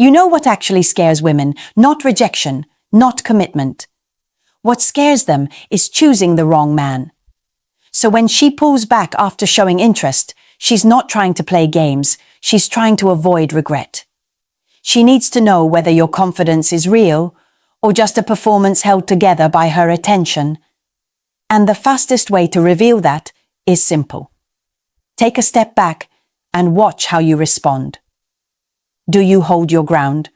You know what actually scares women? Not rejection, not commitment. What scares them is choosing the wrong man. So when she pulls back after showing interest, she's not trying to play games, she's trying to avoid regret. She needs to know whether your confidence is real or just a performance held together by her attention. And the fastest way to reveal that is simple. Take a step back and watch how you respond. Do you hold your ground?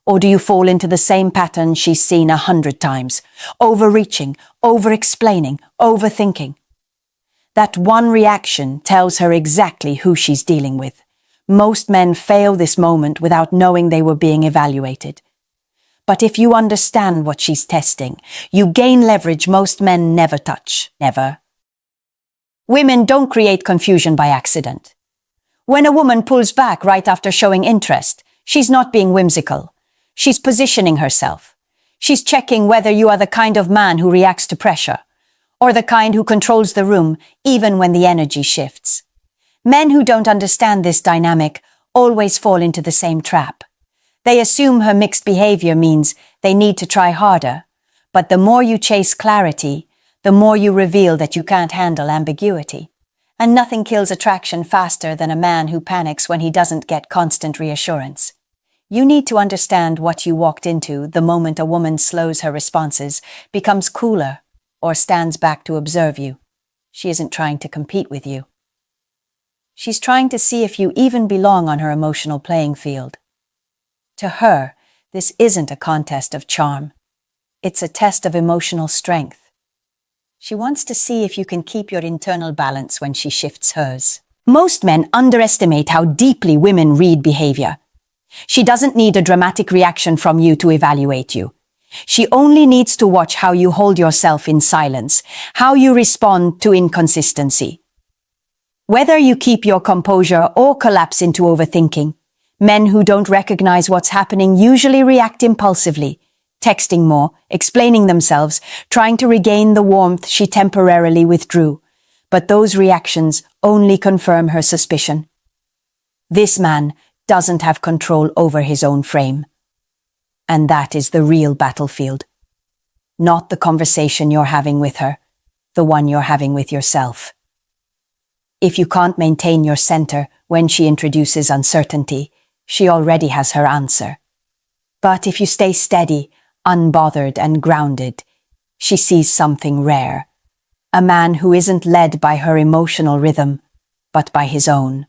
Or do you fall into the same pattern she's seen 100 times? Overreaching, over-explaining, overthinking. That one reaction tells her exactly who she's dealing with. Most men fail this moment without knowing they were being evaluated. But if you understand what she's testing, you gain leverage most men never touch. Never. Women don't create confusion by accident. When a woman pulls back right after showing interest, she's not being whimsical. She's positioning herself. She's checking whether you are the kind of man who reacts to pressure, or the kind who controls the room even when the energy shifts. Men who don't understand this dynamic always fall into the same trap. They assume her mixed behavior means they need to try harder, but the more you chase clarity, the more you reveal that you can't handle ambiguity. And nothing kills attraction faster than a man who panics when he doesn't get constant reassurance. You need to understand what you walked into the moment a woman slows her responses, becomes cooler, or stands back to observe you. She isn't trying to compete with you. She's trying to see if you even belong on her emotional playing field. To her, this isn't a contest of charm. It's a test of emotional strength. She wants to see if you can keep your internal balance when she shifts hers. Most men underestimate how deeply women read behavior. She doesn't need a dramatic reaction from you to evaluate you. She only needs to watch how you hold yourself in silence, how you respond to inconsistency. Whether you keep your composure or collapse into overthinking, men who don't recognize what's happening usually react impulsively, texting more, explaining themselves, trying to regain the warmth she temporarily withdrew. But those reactions only confirm her suspicion. This man doesn't have control over his own frame. And that is the real battlefield. Not the conversation you're having with her, the one you're having with yourself. If you can't maintain your center when she introduces uncertainty, she already has her answer. But if you stay steady, unbothered and grounded, she sees something rare. A man who isn't led by her emotional rhythm, but by his own.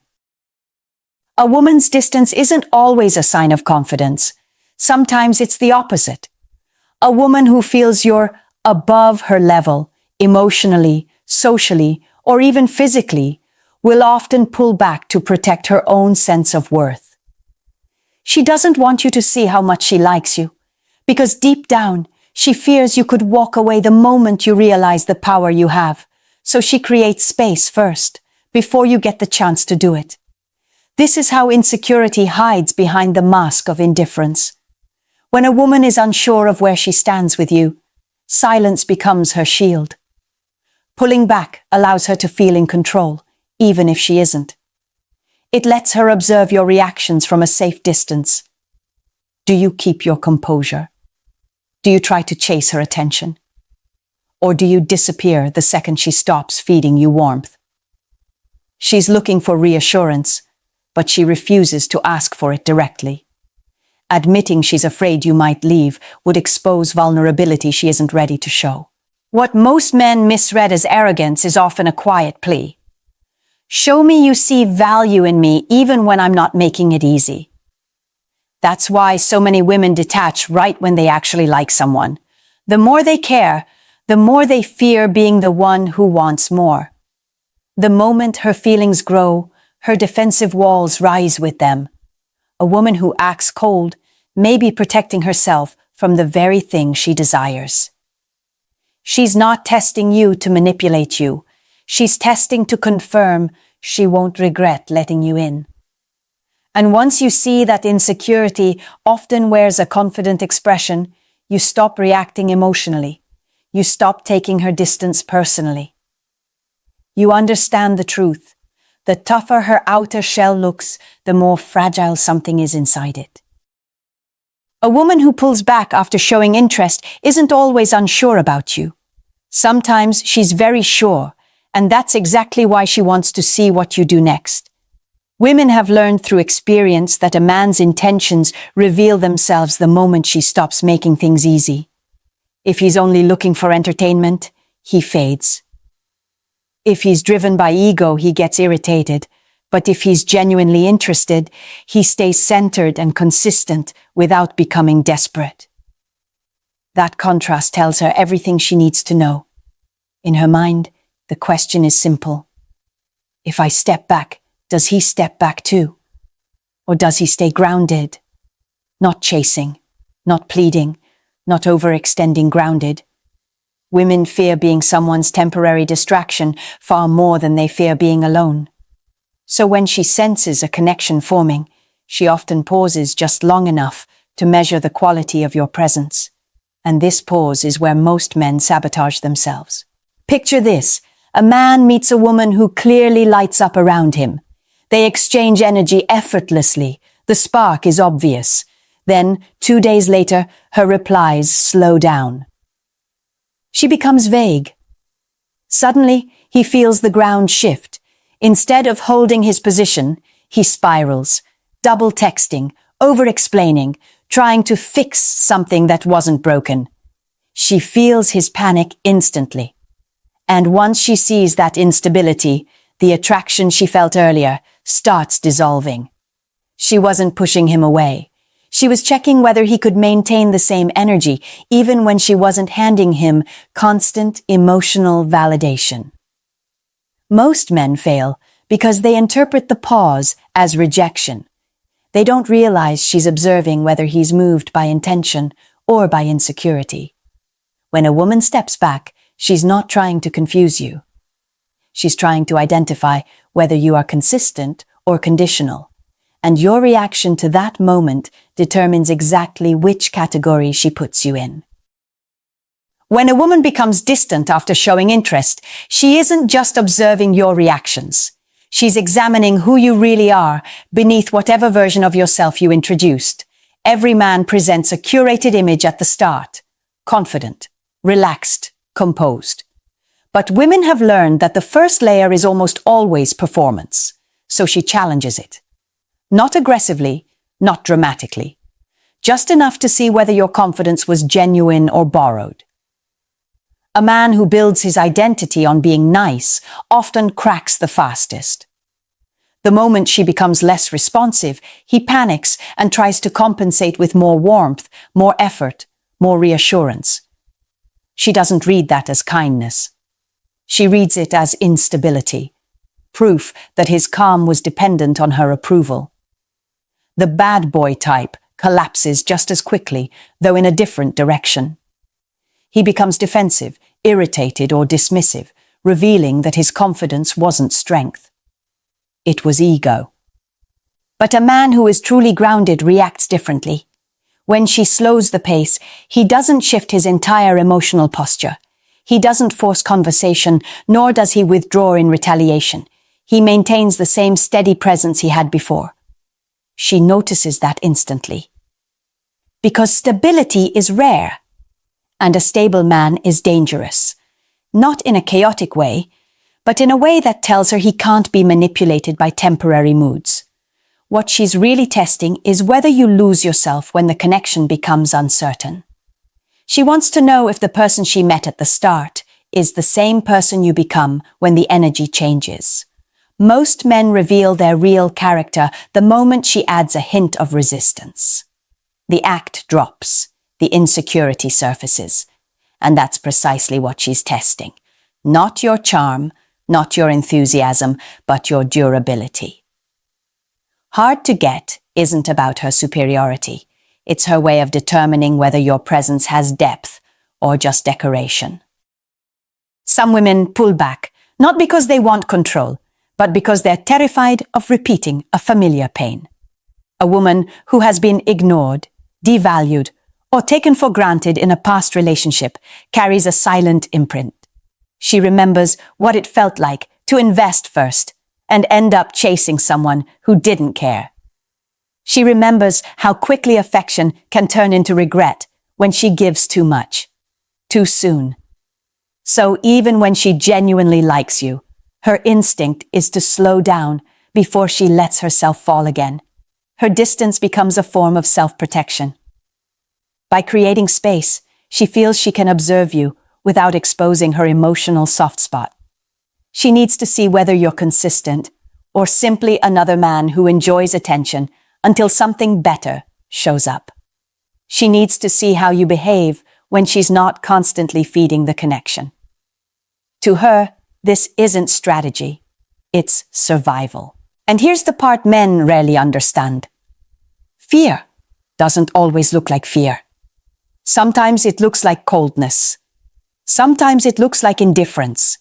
A woman's distance isn't always a sign of confidence. Sometimes it's the opposite. A woman who feels you're above her level, emotionally, socially, or even physically, will often pull back to protect her own sense of worth. She doesn't want you to see how much she likes you, because deep down, she fears you could walk away the moment you realize the power you have, so she creates space first, before you get the chance to do it. This is how insecurity hides behind the mask of indifference. When a woman is unsure of where she stands with you, silence becomes her shield. Pulling back allows her to feel in control, even if she isn't. It lets her observe your reactions from a safe distance. Do you keep your composure? Do you try to chase her attention? Or do you disappear the second she stops feeding you warmth? She's looking for reassurance, but she refuses to ask for it directly. Admitting she's afraid you might leave would expose vulnerability she isn't ready to show. What most men misread as arrogance is often a quiet plea. Show me you see value in me even when I'm not making it easy. That's why so many women detach right when they actually like someone. The more they care, the more they fear being the one who wants more. The moment her feelings grow, her defensive walls rise with them. A woman who acts cold may be protecting herself from the very thing she desires. She's not testing you to manipulate you. She's testing to confirm she won't regret letting you in. And once you see that insecurity often wears a confident expression, you stop reacting emotionally. You stop taking her distance personally. You understand the truth. The tougher her outer shell looks, the more fragile something is inside it. A woman who pulls back after showing interest isn't always unsure about you. Sometimes she's very sure, and that's exactly why she wants to see what you do next. Women have learned through experience that a man's intentions reveal themselves the moment she stops making things easy. If he's only looking for entertainment, he fades. If he's driven by ego, he gets irritated. But if he's genuinely interested, he stays centered and consistent without becoming desperate. That contrast tells her everything she needs to know. In her mind, the question is simple. If I step back, does he step back too? Or does he stay grounded? Not chasing, not pleading, not overextending, grounded. Women fear being someone's temporary distraction far more than they fear being alone. So when she senses a connection forming, she often pauses just long enough to measure the quality of your presence. And this pause is where most men sabotage themselves. Picture this: a man meets a woman who clearly lights up around him. They exchange energy effortlessly. The spark is obvious. Then, 2 days later, her replies slow down. She becomes vague. Suddenly, he feels the ground shift. Instead of holding his position, he spirals, double texting, over-explaining, trying to fix something that wasn't broken. She feels his panic instantly. And once she sees that instability, the attraction she felt earlier starts dissolving. She wasn't pushing him away. She was checking whether he could maintain the same energy, even when she wasn't handing him constant emotional validation. Most men fail because they interpret the pause as rejection. They don't realize she's observing whether he's moved by intention or by insecurity. When a woman steps back, she's not trying to confuse you. She's trying to identify whether you are consistent or conditional. And your reaction to that moment determines exactly which category she puts you in. When a woman becomes distant after showing interest, she isn't just observing your reactions. She's examining who you really are beneath whatever version of yourself you introduced. Every man presents a curated image at the start: confident, relaxed, composed. But women have learned that the first layer is almost always performance, so she challenges it. Not aggressively, not dramatically. Just enough to see whether your confidence was genuine or borrowed. A man who builds his identity on being nice often cracks the fastest. The moment she becomes less responsive, he panics and tries to compensate with more warmth, more effort, more reassurance. She doesn't read that as kindness. She reads it as instability, proof that his calm was dependent on her approval. The bad boy type collapses just as quickly, though in a different direction. He becomes defensive, irritated, or dismissive, revealing that his confidence wasn't strength. It was ego. But a man who is truly grounded reacts differently. When she slows the pace, he doesn't shift his entire emotional posture. He doesn't force conversation, nor does he withdraw in retaliation. He maintains the same steady presence he had before. She notices that instantly. Because stability is rare, and a stable man is dangerous. Not in a chaotic way, but in a way that tells her he can't be manipulated by temporary moods. What she's really testing is whether you lose yourself when the connection becomes uncertain. She wants to know if the person she met at the start is the same person you become when the energy changes. Most men reveal their real character the moment she adds a hint of resistance. The act drops, the insecurity surfaces, and that's precisely what she's testing. Not your charm, not your enthusiasm, but your durability. Hard to get isn't about her superiority. It's her way of determining whether your presence has depth or just decoration. Some women pull back, not because they want control, but because they're terrified of repeating a familiar pain. A woman who has been ignored, devalued, or taken for granted in a past relationship carries a silent imprint. She remembers what it felt like to invest first and end up chasing someone who didn't care. She remembers how quickly affection can turn into regret when she gives too much, too soon. So even when she genuinely likes you, her instinct is to slow down before she lets herself fall again. Her distance becomes a form of self-protection. By creating space, she feels she can observe you without exposing her emotional soft spot. She needs to see whether you're consistent or simply another man who enjoys attention until something better shows up. She needs to see how you behave when she's not constantly feeding the connection. To her, this isn't strategy, it's survival. And here's the part men rarely understand. Fear doesn't always look like fear. Sometimes it looks like coldness. Sometimes it looks like indifference.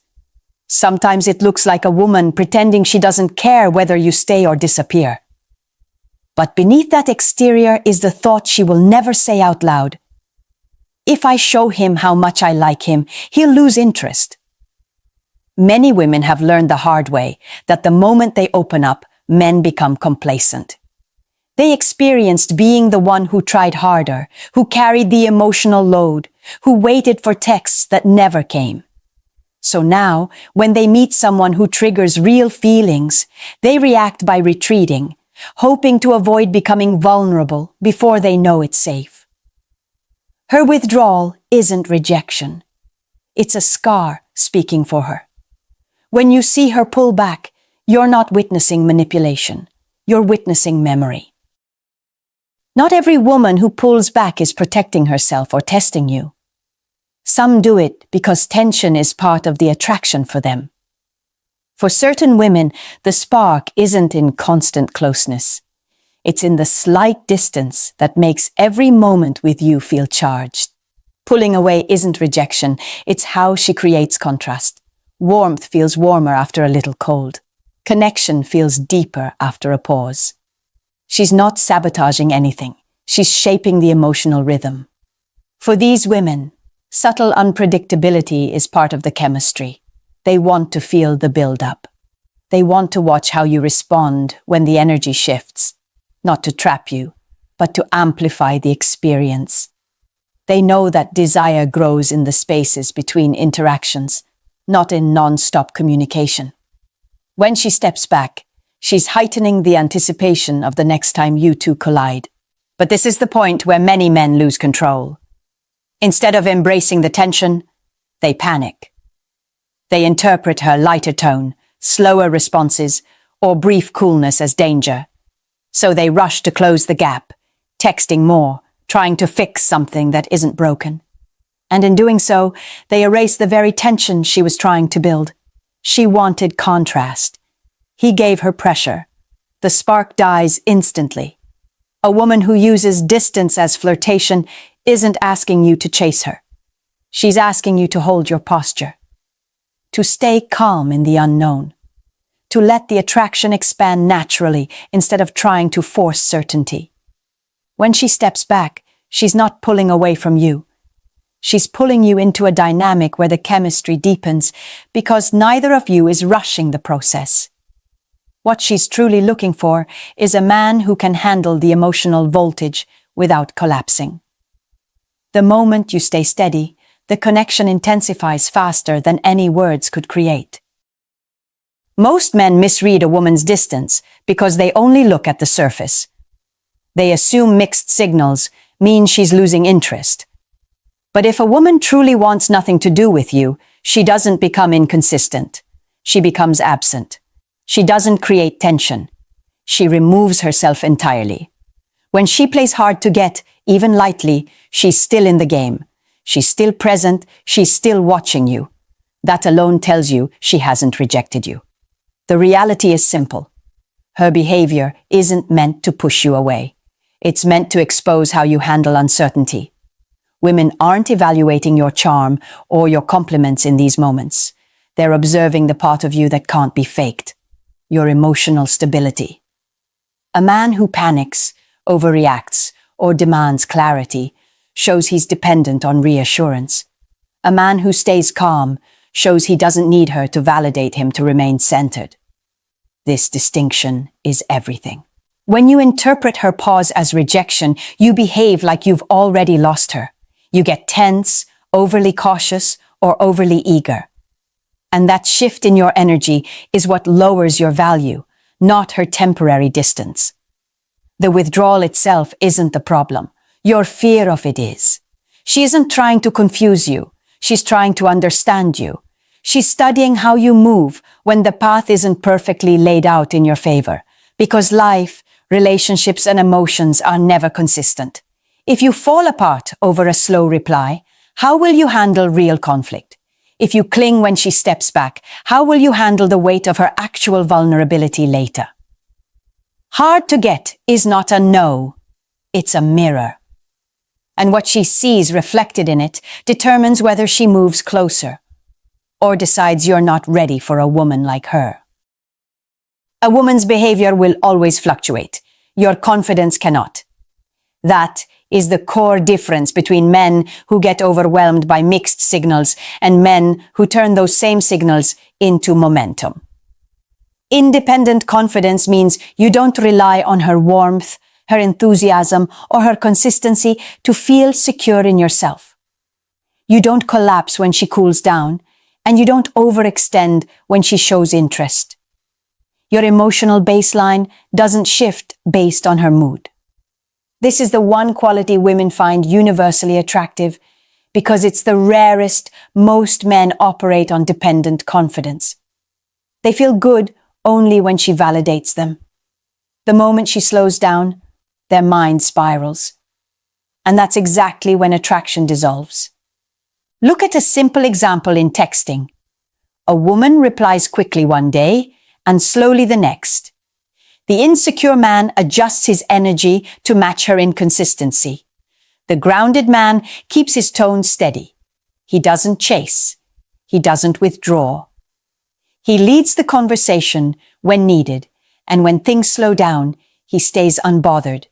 Sometimes it looks like a woman pretending she doesn't care whether you stay or disappear. But beneath that exterior is the thought she will never say out loud. If I show him how much I like him, he'll lose interest. Many women have learned the hard way that the moment they open up, men become complacent. They experienced being the one who tried harder, who carried the emotional load, who waited for texts that never came. So now, when they meet someone who triggers real feelings, they react by retreating, hoping to avoid becoming vulnerable before they know it's safe. Her withdrawal isn't rejection. It's a scar speaking for her. When you see her pull back, you're not witnessing manipulation. You're witnessing memory. Not every woman who pulls back is protecting herself or testing you. Some do it because tension is part of the attraction for them. For certain women, the spark isn't in constant closeness. It's in the slight distance that makes every moment with you feel charged. Pulling away isn't rejection, it's how she creates contrast. Warmth feels warmer after a little cold. Connection feels deeper after a pause. She's not sabotaging anything. She's shaping the emotional rhythm. For these women, subtle unpredictability is part of the chemistry. They want to feel the build-up. They want to watch how you respond when the energy shifts, not to trap you, but to amplify the experience. They know that desire grows in the spaces between interactions, not in non-stop communication. When she steps back, she's heightening the anticipation of the next time you two collide. But this is the point where many men lose control. Instead of embracing the tension, they panic. They interpret her lighter tone, slower responses, or brief coolness as danger. So they rush to close the gap, texting more, trying to fix something that isn't broken. And in doing so, they erase the very tension she was trying to build. She wanted contrast. He gave her pressure. The spark dies instantly. A woman who uses distance as flirtation isn't asking you to chase her. She's asking you to hold your posture, to stay calm in the unknown, to let the attraction expand naturally instead of trying to force certainty. When she steps back, she's not pulling away from you. She's pulling you into a dynamic where the chemistry deepens because neither of you is rushing the process. What she's truly looking for is a man who can handle the emotional voltage without collapsing. The moment you stay steady, the connection intensifies faster than any words could create. Most men misread a woman's distance because they only look at the surface. They assume mixed signals mean she's losing interest. But if a woman truly wants nothing to do with you, she doesn't become inconsistent. She becomes absent. She doesn't create tension. She removes herself entirely. When she plays hard to get, even lightly, she's still in the game. She's still present. She's still watching you. That alone tells you she hasn't rejected you. The reality is simple. Her behavior isn't meant to push you away. It's meant to expose how you handle uncertainty. Women aren't evaluating your charm or your compliments in these moments. They're observing the part of you that can't be faked, your emotional stability. A man who panics, overreacts, or demands clarity shows he's dependent on reassurance. A man who stays calm shows he doesn't need her to validate him to remain centered. This distinction is everything. When you interpret her pause as rejection, you behave like you've already lost her. You get tense, overly cautious, or overly eager. And that shift in your energy is what lowers your value, not her temporary distance. The withdrawal itself isn't the problem. Your fear of it is. She isn't trying to confuse you. She's trying to understand you. She's studying how you move when the path isn't perfectly laid out in your favor. Because life, relationships, and emotions are never consistent. If you fall apart over a slow reply, how will you handle real conflict? If you cling when she steps back, how will you handle the weight of her actual vulnerability later? Hard to get is not a no, it's a mirror. And what she sees reflected in it determines whether she moves closer or decides you're not ready for a woman like her. A woman's behavior will always fluctuate. Your confidence cannot. That is the core difference between men who get overwhelmed by mixed signals and men who turn those same signals into momentum. Independent confidence means you don't rely on her warmth, her enthusiasm, or her consistency to feel secure in yourself. You don't collapse when she cools down, and you don't overextend when she shows interest. Your emotional baseline doesn't shift based on her mood. This is the one quality women find universally attractive because it's the rarest most men operate on dependent confidence. They feel good only when she validates them. The moment she slows down, their mind spirals. And that's exactly when attraction dissolves. Look at a simple example in texting. A woman replies quickly one day and slowly the next. The insecure man adjusts his energy to match her inconsistency. The grounded man keeps his tone steady. He doesn't chase. He doesn't withdraw. He leads the conversation when needed, and when things slow down, he stays unbothered.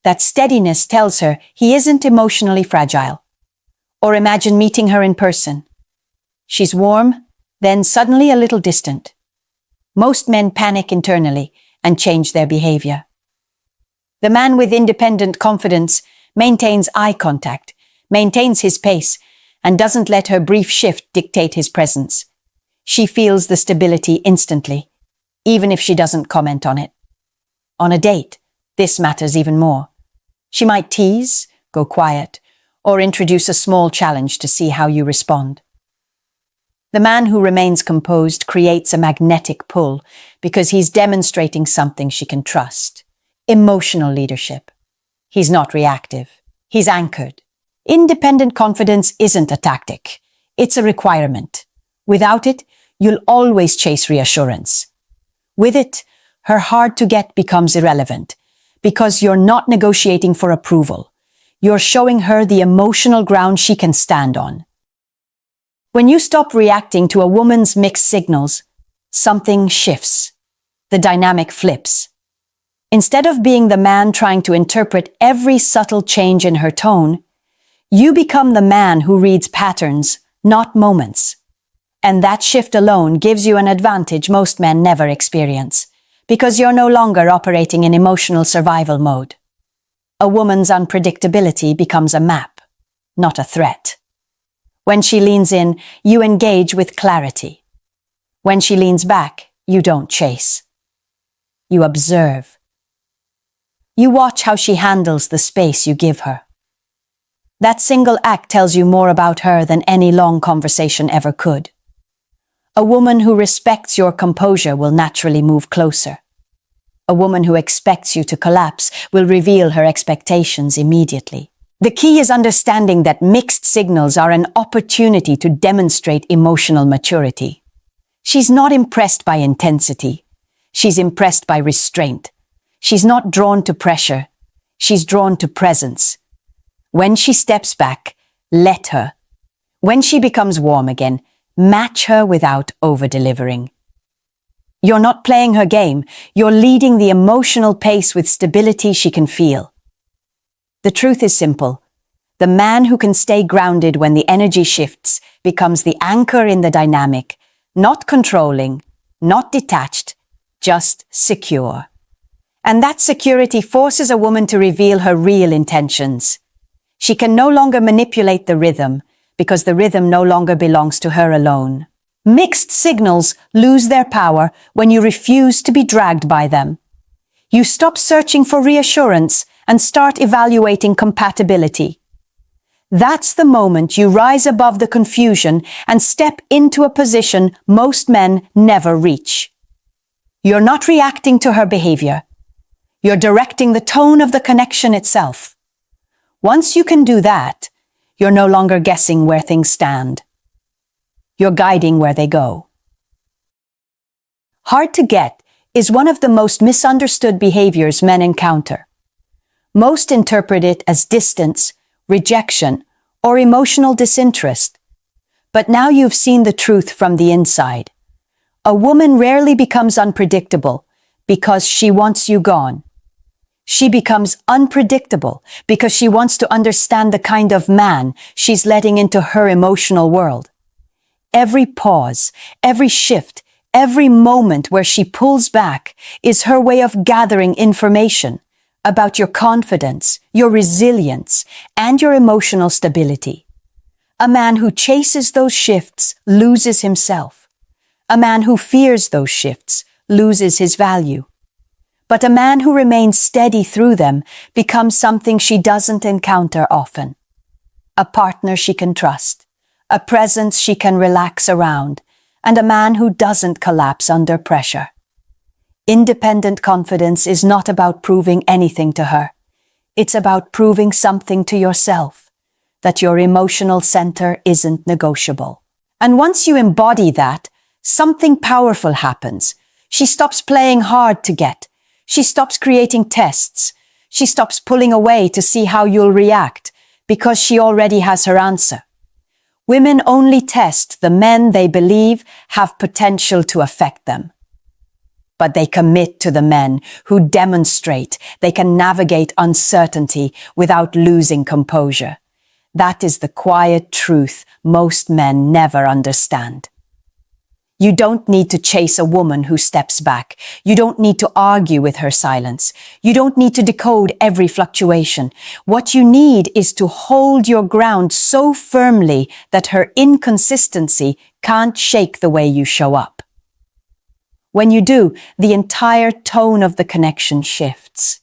That steadiness tells her he isn't emotionally fragile. Or imagine meeting her in person. She's warm, then suddenly a little distant. Most men panic internally and change their behavior. The man with independent confidence maintains eye contact, maintains his pace, and doesn't let her brief shift dictate his presence. She feels the stability instantly, even if she doesn't comment on it. On a date, this matters even more. She might tease, go quiet, or introduce a small challenge to see how you respond. The man who remains composed creates a magnetic pull because he's demonstrating something she can trust. Emotional leadership. He's not reactive. He's anchored. Independent confidence isn't a tactic. It's a requirement. Without it, you'll always chase reassurance. With it, her hard to get becomes irrelevant because you're not negotiating for approval. You're showing her the emotional ground she can stand on. When you stop reacting to a woman's mixed signals, something shifts. The dynamic flips. Instead of being the man trying to interpret every subtle change in her tone, you become the man who reads patterns, not moments. And that shift alone gives you an advantage most men never experience, because you're no longer operating in emotional survival mode. A woman's unpredictability becomes a map, not a threat. When she leans in, you engage with clarity. When she leans back, you don't chase. You observe. You watch how she handles the space you give her. That single act tells you more about her than any long conversation ever could. A woman who respects your composure will naturally move closer. A woman who expects you to collapse will reveal her expectations immediately. The key is understanding that mixed signals are an opportunity to demonstrate emotional maturity. She's not impressed by intensity. She's impressed by restraint. She's not drawn to pressure. She's drawn to presence. When she steps back, let her. When she becomes warm again, match her without over-delivering. You're not playing her game. You're leading the emotional pace with stability she can feel. The truth is simple. The man who can stay grounded when the energy shifts becomes the anchor in the dynamic, not controlling, not detached, just secure. And that security forces a woman to reveal her real intentions. She can no longer manipulate the rhythm because the rhythm no longer belongs to her alone. Mixed signals lose their power when you refuse to be dragged by them. You stop searching for reassurance and start evaluating compatibility. That's the moment you rise above the confusion and step into a position most men never reach. You're not reacting to her behavior. You're directing the tone of the connection itself. Once you can do that, you're no longer guessing where things stand. You're guiding where they go. Hard to get is one of the most misunderstood behaviors men encounter. Most interpret it as distance, rejection, or emotional disinterest. But now you've seen the truth from the inside. A woman rarely becomes unpredictable because she wants you gone. She becomes unpredictable because she wants to understand the kind of man she's letting into her emotional world. Every pause, every shift, every moment where she pulls back is her way of gathering information about your confidence, your resilience, and your emotional stability. A man who chases those shifts loses himself. A man who fears those shifts loses his value. But a man who remains steady through them becomes something she doesn't encounter often. A partner she can trust, a presence she can relax around, and a man who doesn't collapse under pressure. Independent confidence is not about proving anything to her. It's about proving something to yourself, that your emotional center isn't negotiable. And once you embody that, something powerful happens. She stops playing hard to get. She stops creating tests. She stops pulling away to see how you'll react because she already has her answer. Women only test the men they believe have potential to affect them. But they commit to the men who demonstrate they can navigate uncertainty without losing composure. That is the quiet truth most men never understand. You don't need to chase a woman who steps back. You don't need to argue with her silence. You don't need to decode every fluctuation. What you need is to hold your ground so firmly that her inconsistency can't shake the way you show up. When you do, the entire tone of the connection shifts.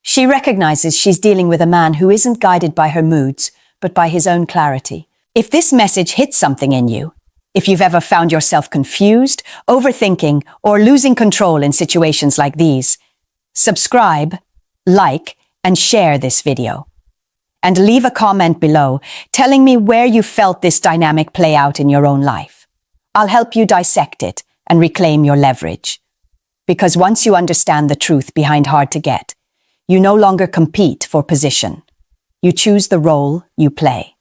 She recognizes she's dealing with a man who isn't guided by her moods, but by his own clarity. If this message hits something in you, if you've ever found yourself confused, overthinking, or losing control in situations like these, subscribe, like, and share this video. And leave a comment below telling me where you felt this dynamic play out in your own life. I'll help you dissect it and reclaim your leverage. Because once you understand the truth behind hard to get, you no longer compete for position. You choose the role you play.